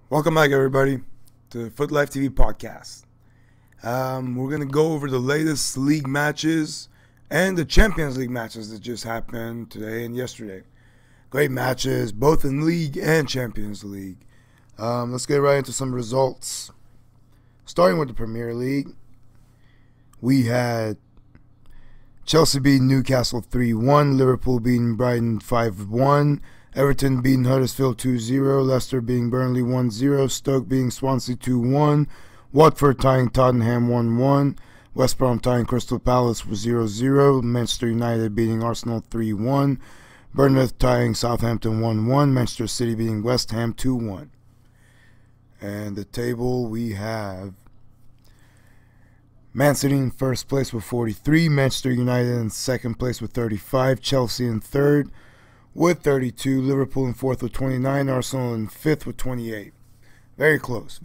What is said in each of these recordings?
Welcome back, everybody, to Futlife Tv Podcast. We're going to go over the latest league matches and the Champions League matches that just happened today and yesterday. Great matches, both in League and Champions League. Let's get right into some results. Starting with the Premier League, we had Chelsea beating Newcastle 3-1, Liverpool beating Brighton 5-1, Everton beating Huddersfield 2-0, Leicester beating Burnley 1-0, Stoke beating Swansea 2-1, Watford tying Tottenham 1-1, West Brom tying Crystal Palace 0-0, Manchester United beating Arsenal 3-1, Bournemouth tying Southampton 1-1, Manchester City beating West Ham 2-1. And the table, we have Man City in first place with 43, Manchester United in second place with 35, Chelsea in third with 32, Liverpool in fourth with 29, Arsenal in fifth with 28. Very close,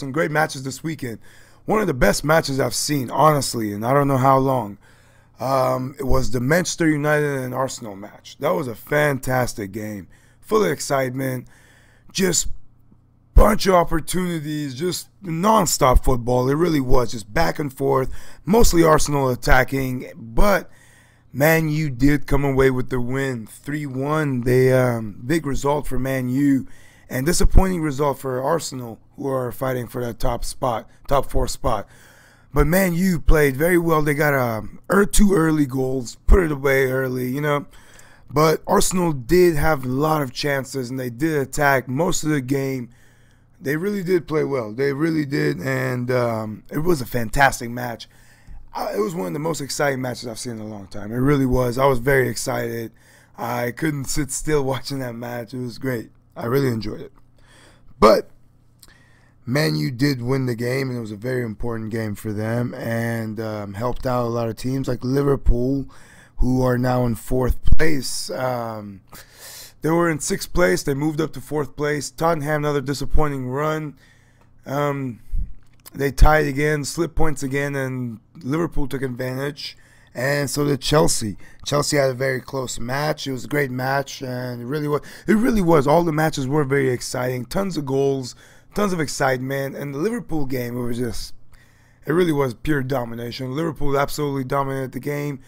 and great matches this weekend. One of the best matches I've seen, honestly, and I don't know how long. It was the Manchester United and Arsenal match. That was a fantastic game, full of excitement, just bunch of opportunities, just non-stop football. It really was, just back and forth, mostly Arsenal attacking, but Man U did come away with the win, 3-1. Big result for Man U, and disappointing result for Arsenal, who are fighting for that top four spot. But Man U played very well. They got two early goals, put it away early, But Arsenal did have a lot of chances, and they did attack most of the game. They really did play well. They really did, and it was a fantastic match. It was one of the most exciting matches I've seen in a long time. It really was. I was very excited. I couldn't sit still watching that match. It was great. I really enjoyed it. But Man U did win the game, and it was a very important game for them, and helped out a lot of teams like Liverpool, who are now in fourth place. They were in sixth place. They moved up to fourth place. Tottenham, another disappointing run. They tied again, slipped points again, and Liverpool took advantage. And so did Chelsea. Chelsea had a very close match. It was a great match, and it really was. It really was. All the matches were very exciting. Tons of goals, tons of excitement. And the Liverpool game, it really was pure domination. Liverpool absolutely dominated the game.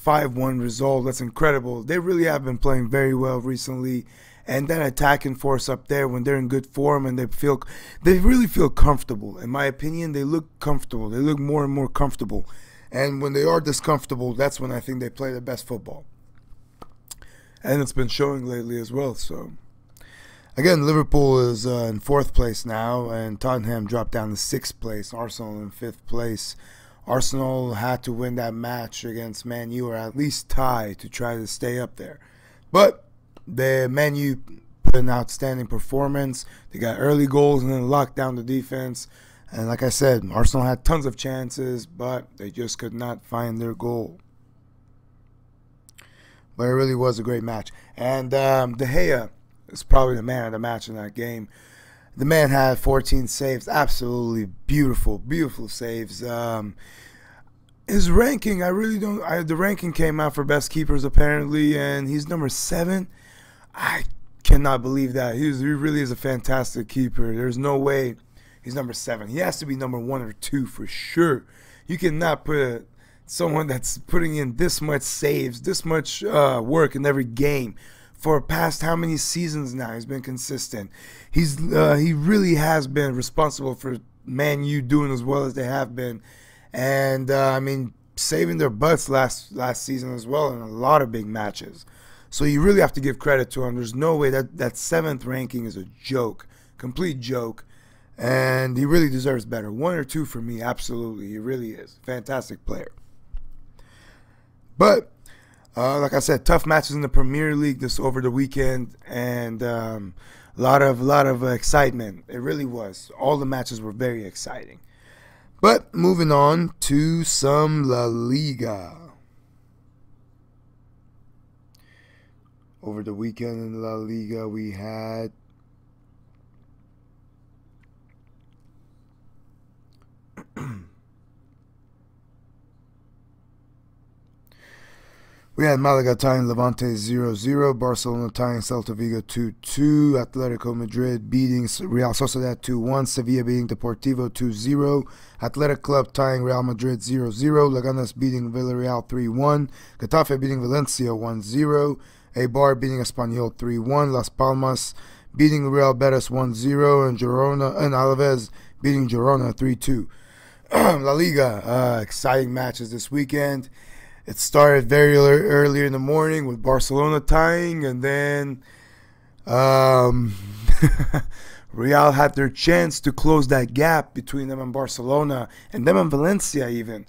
5-1 result. That's incredible. They really have been playing very well recently. And that attacking force up there, when they're in good form and they really feel comfortable. In my opinion, they look comfortable. They look more and more comfortable. And when they are this comfortable, that's when I think they play the best football. And it's been showing lately as well. So, again, Liverpool is in fourth place now, and Tottenham dropped down to sixth place. Arsenal in fifth place. Arsenal had to win that match against Man U, or at least tie, to try to stay up there. But the Man U put an outstanding performance. They got early goals and then locked down the defense. And like I said, Arsenal had tons of chances, but they just could not find their goal. But it really was a great match. And De Gea is probably the man of the match in that game. The man had 14 saves. Absolutely beautiful, beautiful saves. His ranking, the ranking came out for best keepers apparently, and he's number 7. I cannot believe that. He really is a fantastic keeper. There's no way he's number 7. He has to be number 1 or 2 for sure. You cannot put someone that's putting in this much saves, this much work in every game for past how many seasons now. He's been consistent. He really has been responsible for Man U doing as well as they have been. And, saving their butts last season as well in a lot of big matches. So you really have to give credit to him. There's no way that 7th ranking is a joke, complete joke. And he really deserves better. 1 or 2 for me, absolutely. He really is. Fantastic player. But, like I said, tough matches in the Premier League over the weekend. And a lot of excitement. It really was. All the matches were very exciting. But moving on to some La Liga. Over the weekend in La Liga, we had We had Malaga tying Levante 0-0, Barcelona tying Celta Vigo 2-2, Atletico Madrid beating Real Sociedad 2-1, Sevilla beating Deportivo 2-0, Athletic Club tying Real Madrid 0-0, Leganes beating Villarreal 3-1, Getafe beating Valencia 1-0, Eibar beating Espanyol 3-1, Las Palmas beating Real Betis 1-0, and Girona and Alaves beating Girona 3-2. La Liga, exciting matches this weekend. It started very early in the morning with Barcelona tying, and then Real had their chance to close that gap between them and Barcelona, and them and Valencia even.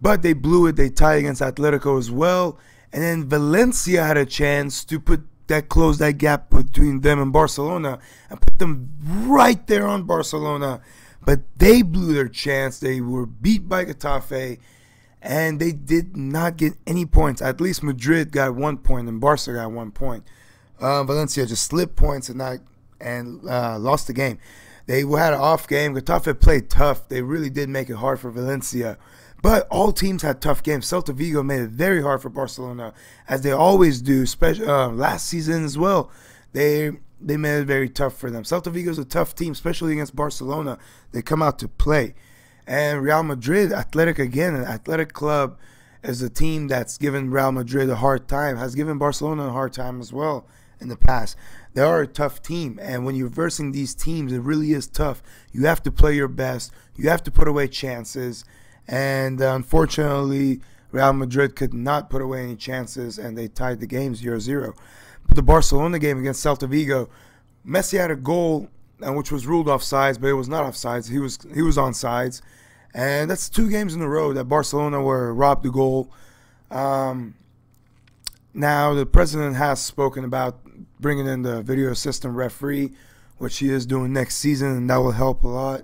But they blew it. They tied against Atletico as well. And then Valencia had a chance to close that gap between them and Barcelona and put them right there on Barcelona. But they blew their chance. They were beat by Getafe, and they did not get any points. At least Madrid got 1 point and Barca got 1 point. Valencia just slipped points and lost the game. They had an off game. Getafe played tough. They really did make it hard for Valencia. But all teams had tough games. Celta Vigo made it very hard for Barcelona, as they always do, especially last season as well. They made it very tough for them. Celta Vigo is a tough team, especially against Barcelona. They come out to play. And Real Madrid, Athletic again, an Athletic Club is a team that's given Real Madrid a hard time, has given Barcelona a hard time as well in the past. They are a tough team, and when you're versing these teams, it really is tough. You have to play your best. You have to put away chances. And unfortunately, Real Madrid could not put away any chances, and they tied the game 0-0. But the Barcelona game against Celta Vigo, Messi had a goal, which was ruled offsides, but it was not offsides. He was onsides. And that's 2 games in a row that Barcelona were robbed the goal. Now, the president has spoken about bringing in the video assistant referee, which he is doing next season, and that will help a lot.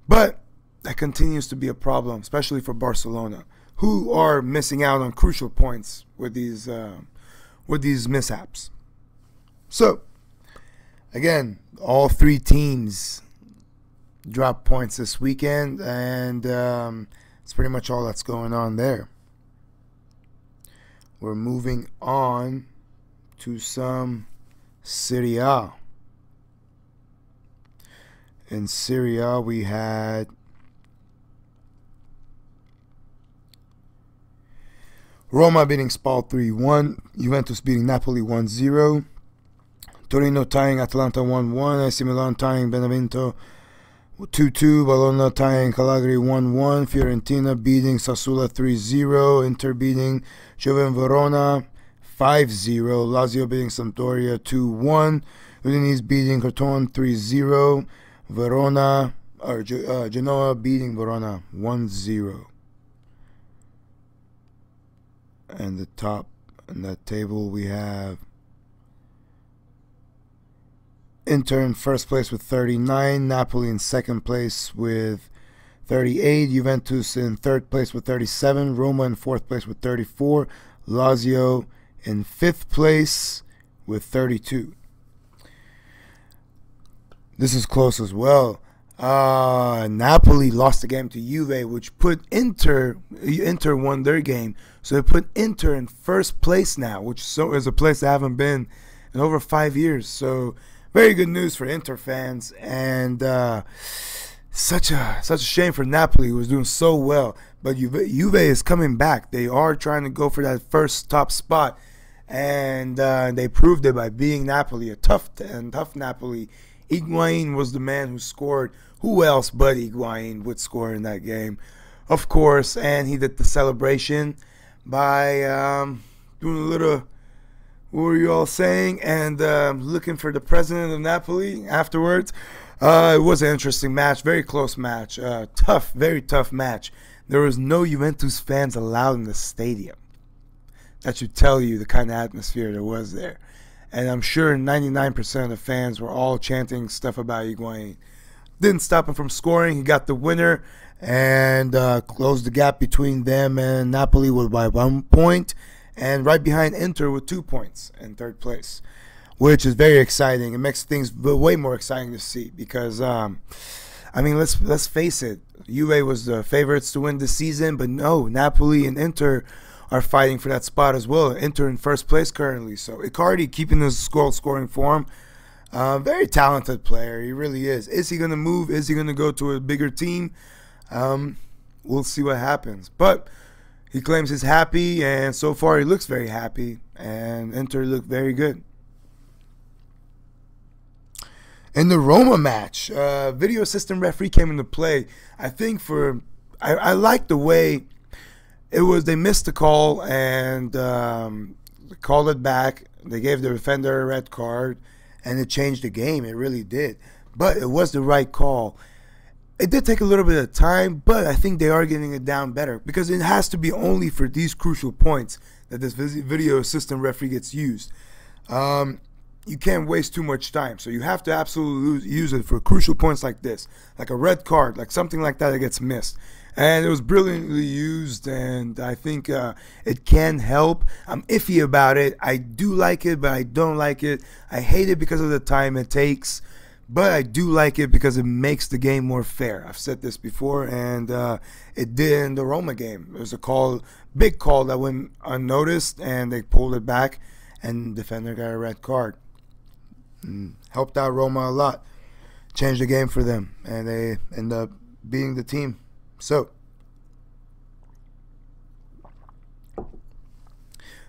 But that continues to be a problem, especially for Barcelona, who are missing out on crucial points with these mishaps. So, again, all 3 teams dropped points this weekend, and it's pretty much all that's going on there. We're moving on to some Serie A. In Serie A, we had Roma beating Spal 3-1, Juventus beating Napoli 1-0, Torino tying Atalanta 1-1, AC Milan tying Benevento 2-2, Bologna tying Cagliari 1-1, Fiorentina beating Sassuolo 3-0, Inter beating Juve Verona 5-0, Lazio beating Sampdoria 2-1, Udinese beating Crotone 3-0, Genoa beating Verona 1-0. And the top in that table, we have Inter in first place with 39, Napoli in second place with 38, Juventus in third place with 37, Roma in fourth place with 34, Lazio in fifth place with 32. This is close as well. Napoli lost the game to Juve, which put Inter won their game, so it put Inter in first place now, which is a place they haven't been in over 5 years. So very good news for Inter fans, and such a shame for Napoli, who was doing so well. But Juve is coming back. They are trying to go for that first top spot, and they proved it by beating Napoli, a tough Napoli. Higuain was the man who scored. Who else but Higuain would score in that game? Of course, and he did the celebration by doing a little, what were you all saying? And looking for the president of Napoli afterwards. It was an interesting match, very close match, tough, very tough match. There was no Juventus fans allowed in the stadium. That should tell you the kind of atmosphere there was there. And I'm sure 99% of the fans were all chanting stuff about Higuain. Didn't stop him from scoring. He got the winner and closed the gap between them and Napoli by 1 point. And right behind Inter with 2 points in third place, which is very exciting. It makes things way more exciting to see because, let's face it. Juve was the favorites to win this season, but no, Napoli and Inter are fighting for that spot as well. Inter in first place currently. So Icardi keeping his goal scoring form. Very talented player. He really is. Is he going to move? Is he going to go to a bigger team? We'll see what happens. But he claims he's happy, and so far he looks very happy. And Inter look very good. In the Roma match, video assistant referee came into play. I think I like the way it was. They missed the call and called it back. They gave the defender a red card, and it changed the game. It really did. But it was the right call. It did take a little bit of time, but I think they are getting it down better, because it has to be only for these crucial points that this video assistant referee gets used. You can't waste too much time, so you have to absolutely use it for crucial points like this, like a red card, like something like that gets missed. And it was brilliantly used, and I think it can help. I'm iffy about it. I do like it, but I don't like it. I hate it because of the time it takes, but I do like it because it makes the game more fair. I've said this before, and it did in the Roma game. It was a big call that went unnoticed, and they pulled it back, and the defender got a red card. Helped out Roma a lot. Changed the game for them, and they end up beating the team. So,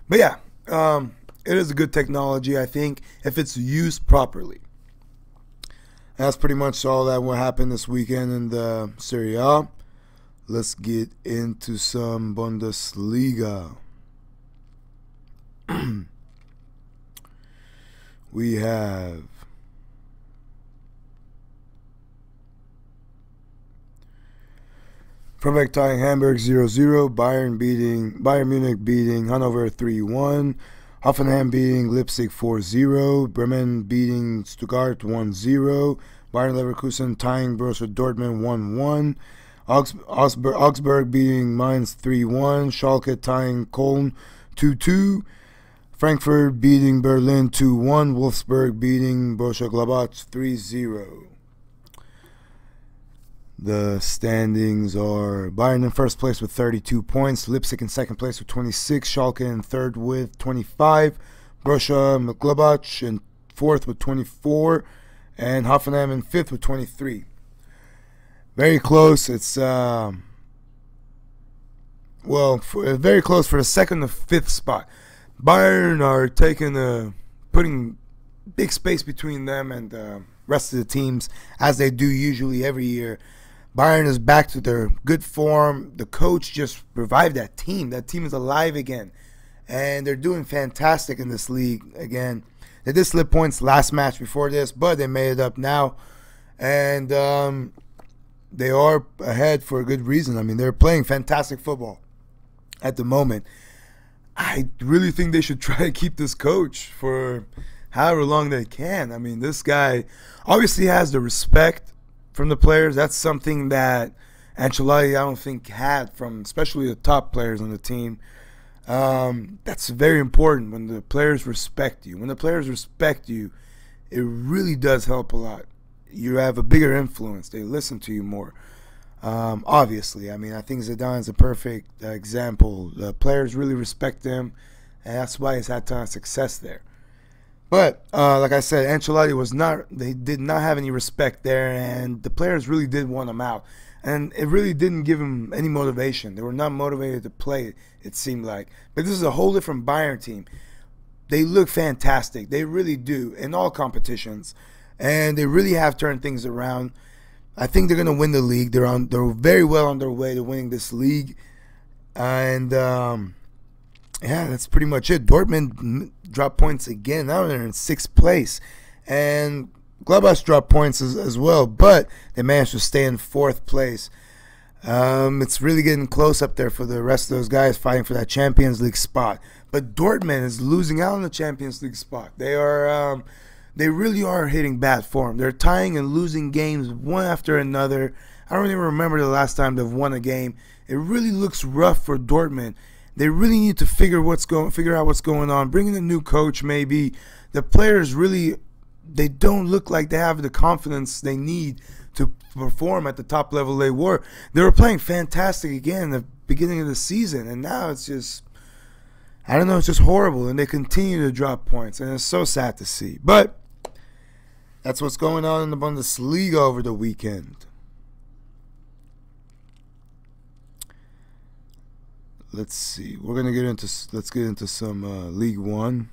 but yeah, it is a good technology, I think, if it's used properly. That's pretty much all that will happen this weekend in the Serie A. Let's get into some Bundesliga. We have Freiburg tying Hamburg 0-0, Bayern Munich beating Hannover 3-1, Hoffenheim beating Leipzig 4-0, Bremen beating Stuttgart 1-0, Bayern Leverkusen tying Borussia Dortmund 1-1, Augsburg beating Mainz 3-1, Schalke tying Köln 2-2, Frankfurt beating Berlin 2-1, Wolfsburg beating Borussia Gladbach 3-0. The standings are Bayern in first place with 32 points, Leipzig in second place with 26, Schalke in third with 25, Borussia Gladbach in fourth with 24, and Hoffenheim in fifth with 23. Very close. It's very close for the second to fifth spot. Bayern are putting big space between them and the rest of the teams, as they do usually every year. Bayern is back to their good form. The coach just revived that team. That team is alive again, and they're doing fantastic in this league again. They did slip points last match before this, but they made it up now, and they are ahead for a good reason. I mean, they're playing fantastic football at the moment. I really think they should try to keep this coach for however long they can. I mean, this guy obviously has the respect from the players. That's something that Ancelotti, I don't think, had from especially the top players on the team. That's very important when the players respect you. When the players respect you, it really does help a lot. You have a bigger influence. They listen to you more. Obviously, I mean, I think Zidane is a perfect example. The players really respect him, and that's why he's had tons of success there. But like I said, Ancelotti they did not have any respect there, and the players really did want him out, and it really didn't give him any motivation. They were not motivated to play, it seemed like. But this is a whole different Bayern team. They look fantastic. They really do in all competitions, and they really have turned things around. I think they're going to win the league. They're very well on their way to winning this league. And, yeah, that's pretty much it. Dortmund dropped points again. Now they're in sixth place. And Gladbach dropped points as well, but they managed to stay in fourth place. It's really getting close up there for the rest of those guys fighting for that Champions League spot. But Dortmund is losing out on the Champions League spot. They really are hitting bad form. They're tying and losing games one after another. I don't even remember the last time they've won a game. It really looks rough for Dortmund. They really need to figure out what's going on. Bring in a new coach, maybe. The players really, they don't look like they have the confidence they need to perform at the top level they were. They were playing fantastic again in the beginning of the season, and now it's just I don't know, it's just horrible, and they continue to drop points, and it's so sad to see. But that's what's going on in the Bundesliga over the weekend. Let's see. Let's get into some League One.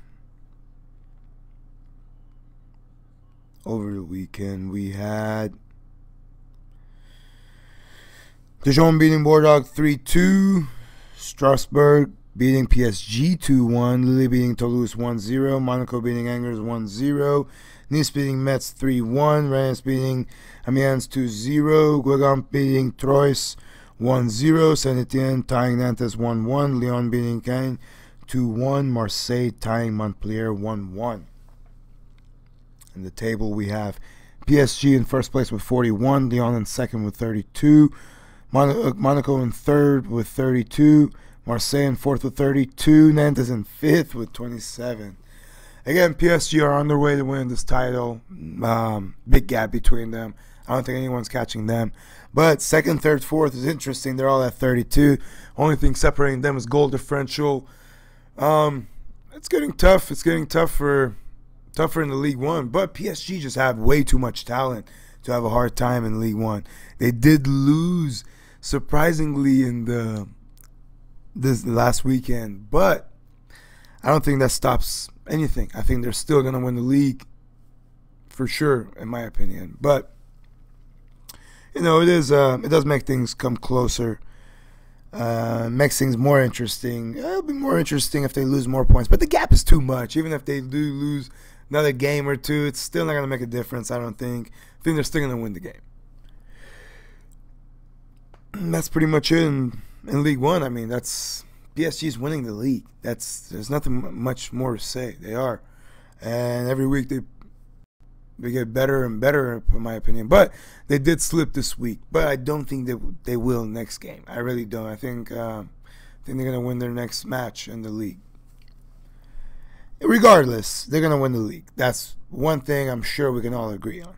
Over the weekend, we had Dijon beating Bordeaux 3-2. Strasbourg beating PSG 2-1. Lille beating Toulouse 1-0. Monaco beating Angers 1-0. Nice beating Metz 3-1. Rennes beating Amiens 2-0. Guingamp beating Troyes 1-0. Saint-Etienne tying Nantes 1-1. Lyon beating Caen 2-1. Marseille tying Montpellier 1-1. In the table, we have PSG in first place with 41, Lyon in second with 32, Monaco in third with 32, Marseille in fourth with 32, Nantes in fifth with 27. Again, PSG are on their way to win this title. Big gap between them. I don't think anyone's catching them. But second, third, fourth is interesting. They're all at 32. Only thing separating them is goal differential. It's getting tough. It's getting tougher in the League One, but PSG just have way too much talent to have a hard time in League One. They did lose surprisingly in this last weekend, but I don't think that stops anything. I think they're still going to win the league for sure, in my opinion. But it does make things come closer. Makes things more interesting. It'll be more interesting if they lose more points, but the gap is too much. Even if they do lose another game or two, it's still not going to make a difference, I don't think. I think they're still going to win the game. And that's pretty much it in League One. I mean, that's PSG's winning the league. There's nothing much more to say. They are. And every week they get better and better, in my opinion. But they did slip this week. But I don't think they will next game. I really don't. I think they're going to win their next match in the league. Regardless, they're going to win the league. That's one thing I'm sure we can all agree on.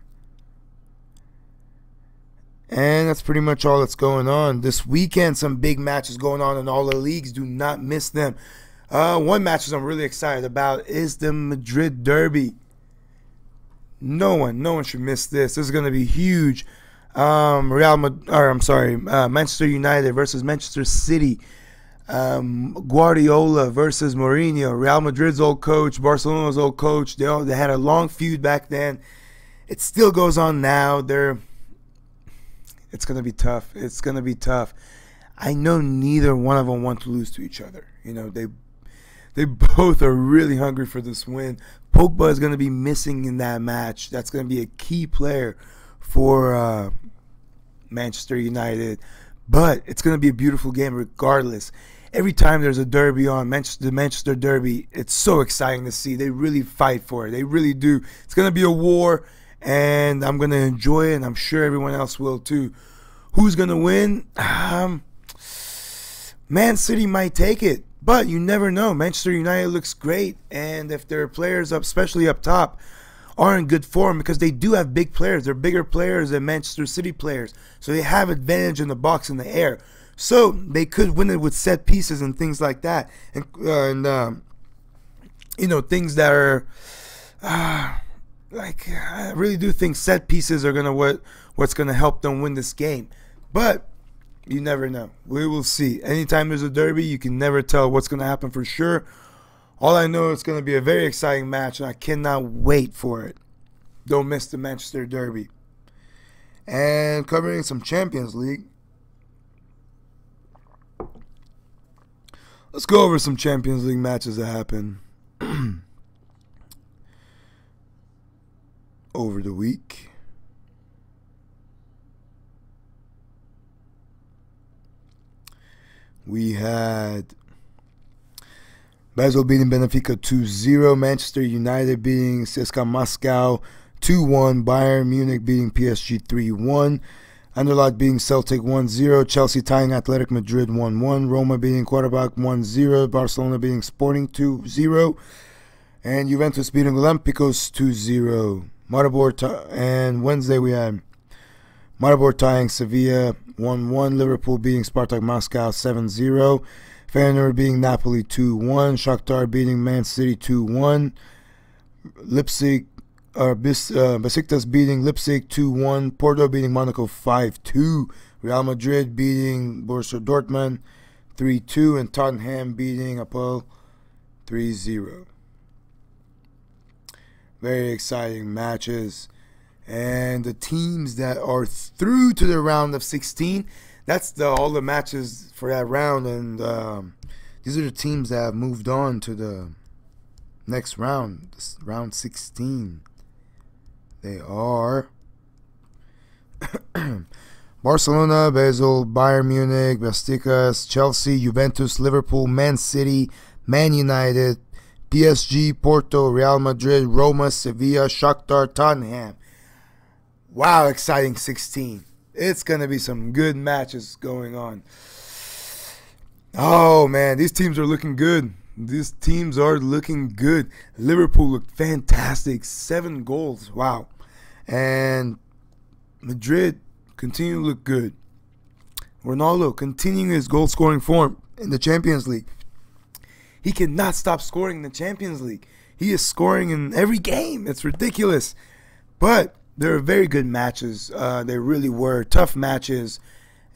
And that's pretty much all that's going on. This weekend, some big matches going on in all the leagues. Do not miss them. One match that I'm really excited about is the Madrid Derby. No one should miss this. This is going to be huge. Manchester United versus Manchester City. Guardiola versus Mourinho, Real Madrid's old coach, Barcelona's old coach. They had a long feud back then. It still goes on now. It's gonna be tough. It's gonna be tough. I know neither one of them want to lose to each other. You know, they both are really hungry for this win. Pogba is gonna be missing in that match. That's gonna be a key player for Manchester United. But it's gonna be a beautiful game regardless. Every time there's a derby on, the Manchester Derby, it's so exciting to see. They really fight for it. They really do. It's going to be a war, and I'm going to enjoy it, and I'm sure everyone else will too. Who's going to win? Man City might take it, but you never know. Manchester United looks great, and if their players, especially up top, are in good form, because they do have big players. They're bigger players than Manchester City players, so they have advantage in the box in the air. So they could win it with set pieces and things like that, and things that are I really do think set pieces are what's gonna help them win this game. But you never know. We will see. Anytime there's a derby, you can never tell what's gonna happen for sure. All I know, it's gonna be a very exciting match, and I cannot wait for it. Don't miss the Manchester Derby. And covering some Champions League. Let's go over some Champions League matches that happened over the week. We had Basel beating Benfica 2-0, Manchester United beating CSKA Moscow 2-1, Bayern Munich beating PSG 3-1, Anderlecht beating Celtic 1-0, Chelsea tying Athletic Madrid 1-1, Roma beating Quarterback 1-0, Barcelona beating Sporting 2-0, and Juventus beating Olympiacos 2-0. And Wednesday we had Maribor tying Sevilla 1-1, Liverpool beating Spartak Moscow 7-0, Feyenoord beating Napoli 2-1. Shakhtar beating Man City 2-1. Besiktas beating Leipzig 2-1. Porto beating Monaco 5-2. Real Madrid beating Borussia Dortmund 3-2. And Tottenham beating Apoel 3-0. Very exciting matches. And the teams that are through to the round of 16, that's all the matches for that round. And these are the teams that have moved on to the next round, round 16. They are Barcelona, Basel, Bayern Munich, Besiktas, Chelsea, Juventus, Liverpool, Man City, Man United, PSG, Porto, Real Madrid, Roma, Sevilla, Shakhtar, Tottenham. Wow, exciting 16. It's going to be some good matches going on. Oh, man, these teams are looking good. Liverpool looked fantastic. 7 goals. Wow. And Madrid continue to look good. Ronaldo continuing his goal-scoring form in the Champions League. He cannot stop scoring in the Champions League. He is scoring in every game. It's ridiculous. But they were very good matches. They really were tough matches.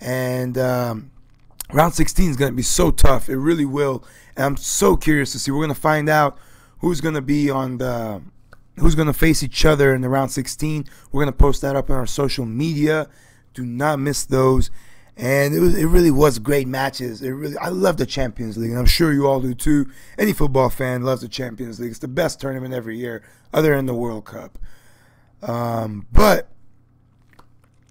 And round 16 is going to be so tough. It really will. And I'm so curious to see. We're going to find out who's going to be who's going to face each other in the round 16. We're going to post that up on our social media. Do not miss those. And it really was great matches. I love the Champions League, and I'm sure you all do too. Any football fan loves the Champions League. It's the best tournament every year, other than the World Cup. But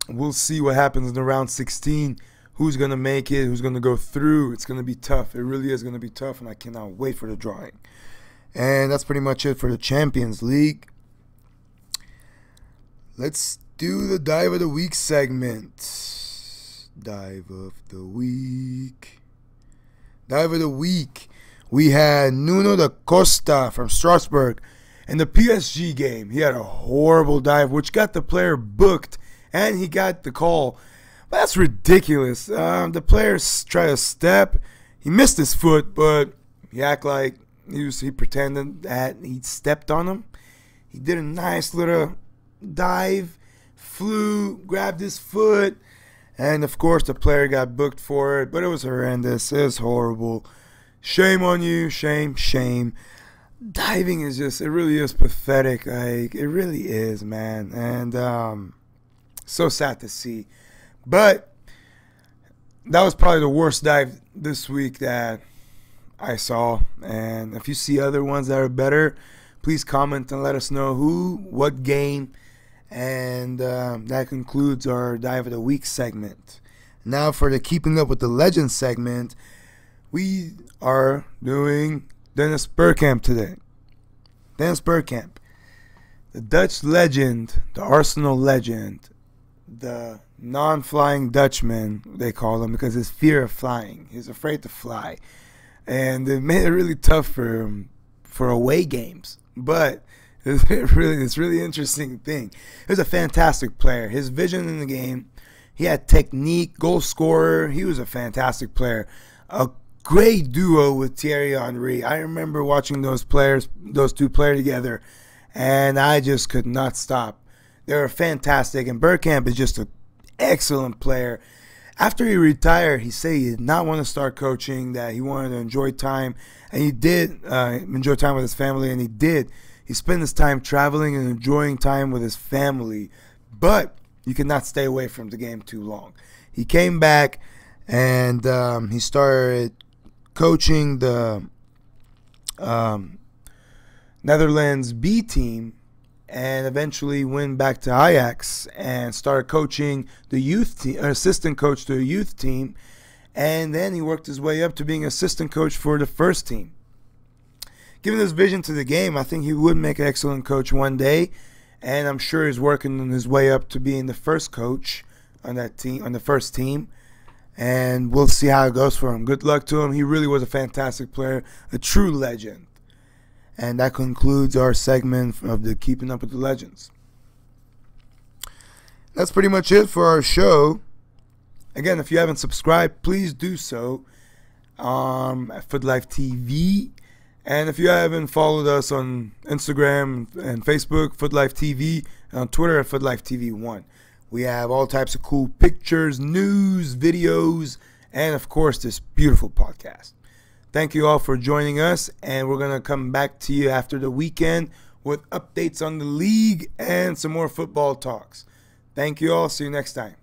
we'll see what happens in the round 16. Who's going to make it? Who's going to go through? It's going to be tough. It really is going to be tough, and I cannot wait for the drawing. And that's pretty much it for the Champions League. Let's do the Dive of the Week segment. Dive of the Week. Dive of the Week. We had Nuno da Costa from Strasbourg. In the PSG game, he had a horrible dive, which got the player booked, and he got the call. But that's ridiculous. The player tried to step. He missed his foot, but he acted like he pretended that he stepped on him. He did a nice little dive, flew, grabbed his foot, and of course the player got booked for it. But it was horrendous. It was horrible. Shame on you. Shame, shame. Diving is just, it really is pathetic. Like, it really is, man. And so sad to see. But that was probably the worst dive this week that I saw. And if you see other ones that are better, please comment and let us know who, what game. And that concludes our Dive of the Week segment. Now for the Keeping Up with the Legends segment, we are doing Dennis Bergkamp today. Dennis Bergkamp, the Dutch legend, the Arsenal legend, the non-flying Dutchman, they call him, because his fear of flying. He's afraid to fly. And it made it really tough for him for away games. But it's really interesting thing. He was a fantastic player. His vision in the game, he had technique, goal scorer. He was a fantastic player. A great duo with Thierry Henry. I remember watching those two play together, and I just could not stop. They were fantastic, and Bergkamp is just an excellent player. After he retired, he said he did not want to start coaching, that he wanted to enjoy time, and he did enjoy time with his family, and he did. He spent his time traveling and enjoying time with his family, but you cannot stay away from the game too long. He came back, and he started coaching the Netherlands B team, and eventually went back to Ajax and started coaching the youth team, assistant coach to a youth team, and then he worked his way up to being assistant coach for the first team. Given his vision to the game, I think he would make an excellent coach one day, and I'm sure he's working on his way up to being the first coach on that team, on the first team. And we'll see how it goes for him. Good luck to him. He really was a fantastic player, a true legend. And that concludes our segment of the Keeping Up with the Legends. That's pretty much it for our show. Again, if you haven't subscribed, please do so. at Futlife TV. And if you haven't followed us on Instagram and Facebook, Futlife TV, and on Twitter at Futlife TV 1. We have all types of cool pictures, news, videos, and of course this beautiful podcast. Thank you all for joining us, and we're going to come back to you after the weekend with updates on the league and some more football talks. Thank you all. See you next time.